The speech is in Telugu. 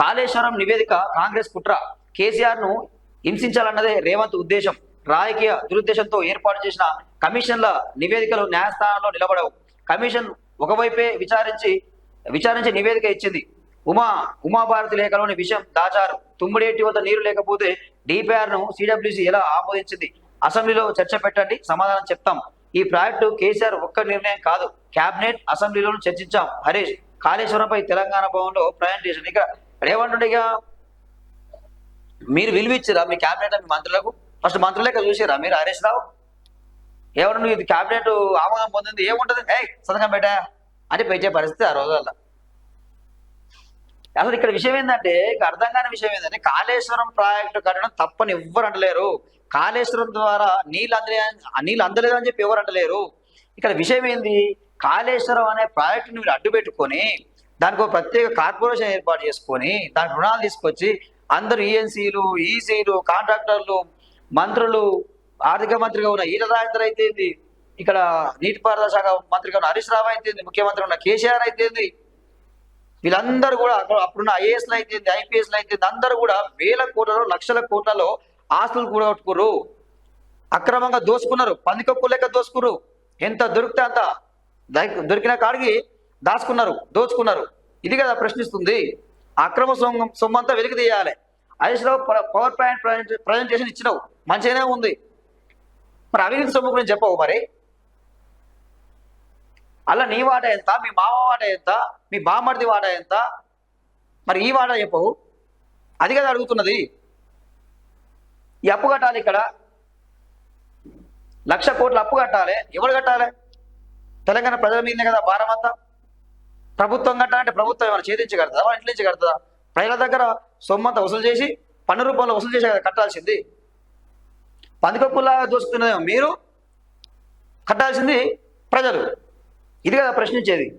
కాళేశ్వరం నివేదిక కాంగ్రెస్ కుట్ర, కేసీఆర్ ను హింసించాలన్నదే రేవంత్ ఉద్దేశం. రాజకీయ దురుద్దేశంతో ఏర్పాటు చేసిన కమిషన్ల నివేదికలు న్యాయస్థానంలో నిలబడవు. కమిషన్ ఒకవైపే విచారించి నివేదిక ఇచ్చింది. ఉమాభారతి లేఖలోని విషయం దాచారు. తుమ్మిడేటి వద్ద నీరు లేకపోతే డిపిఆర్ ను సిడబ్ల్యూసి ఎలా ఆమోదించింది? అసెంబ్లీలో చర్చ పెట్టండి, సమాధానం చెప్తాం. ఈ ప్రాజెక్టు కేసీఆర్ ఒక్క నిర్ణయం కాదు, కేబినెట్ అసెంబ్లీలోనూ చర్చించాం. హరీష్ కాళేశ్వరంపై తెలంగాణ భవన్లో ప్రజెంటేషన్. ఇక రేవంత్ ఇక మీరు విలువిచ్చిరా మీ కేబినెట్ మీ మంత్రులకు? ఫస్ట్ మంత్రులేక చూసారా మీరు? హరీష్ రావు ఏమన్నా ఇది కేబినెట్ ఆమోదం పొందింది ఏముంటది, సంతకం పెట్టా అని పెట్టే పరిస్థితి ఆ రోజుల్లో. అసలు ఇక్కడ విషయం ఏంటంటే, ఇక అర్థం కాని విషయం ఏంటంటే, కాళేశ్వరం ప్రాజెక్టు కట్టడం తప్పని ఎవ్వరు అంటలేరు. కాళేశ్వరం ద్వారా నీళ్ళు అందలేదు అని చెప్పి ఎవరు అంటలేరు. ఇక్కడ విషయం ఏంది, కాళేశ్వరం అనే ప్రాజెక్టుని మీరు అడ్డు పెట్టుకొని దానికి ఒక ప్రత్యేక కార్పొరేషన్ ఏర్పాటు చేసుకొని దానికి రుణాలు తీసుకొచ్చి అందరు ఈఎన్సీలు, ఈసీలు, కాంట్రాక్టర్లు, మంత్రులు, ఆర్థిక మంత్రిగా ఉన్న ఈటల రాజేందర్ అయితేంది, ఇక్కడ నీటిపారుదల శాఖ మంత్రిగా ఉన్న హరీష్ రావు అయితేంది, ముఖ్యమంత్రి ఉన్న కేసీఆర్ అయితేంది, వీళ్ళందరూ కూడా అప్పుడున్న ఐఏఎస్లు అయితేంది, ఐపీఎస్లు అయితేంది, అందరూ కూడా వేల కోట్లలో లక్షల కోట్లలో ఆస్తులు కూడగొట్టుకురు, అక్రమంగా దోసుకున్నారు, పందికొక్కు లెక్క దోసుకురు. ఎంత దొరికితే అంత దొరికిన కాడికి దోచుకున్నారు. ఇది కదా ప్రశ్నిస్తుంది. అక్రమ సొమ్మంతా వెలికి తీయాలి. Harish Rao power point presentation ఇచ్చినావు, మంచిగానే ఉంది. మరి అవినీతి సొమ్ము గురించి చెప్పవు మరి? అలా నీ వాట ఎంత, మీ మామ వాట ఎంత, మీ బామర్ది వాట ఎంత, మరి ఈ వాట చెప్పవు? అది కదా అడుగుతున్నది. ఈ అప్పు కట్టాలి, ఇక్కడ 1,00,000 కోట్ల అప్పు కట్టాలి. ఎవరు కట్టాలి? తెలంగాణ ప్రజల మీదనే కదా భారం అంతా. ప్రభుత్వం కట్టాలంటే ప్రభుత్వం ఏమైనా చేతించి కడుతుందా, వాళ్ళ ఇంటి నుంచి కడుతుందా? ప్రజల దగ్గర సొమ్మంతా వసూలు చేసి పన్ను రూపంలో వసూలు చేసే కదా కట్టాల్సింది. పందికొక్కులాగా దోసుకుతున్నదేమో మీరు, కట్టాల్సింది ప్రజలు. ఇది కదా ప్రశ్నించేది.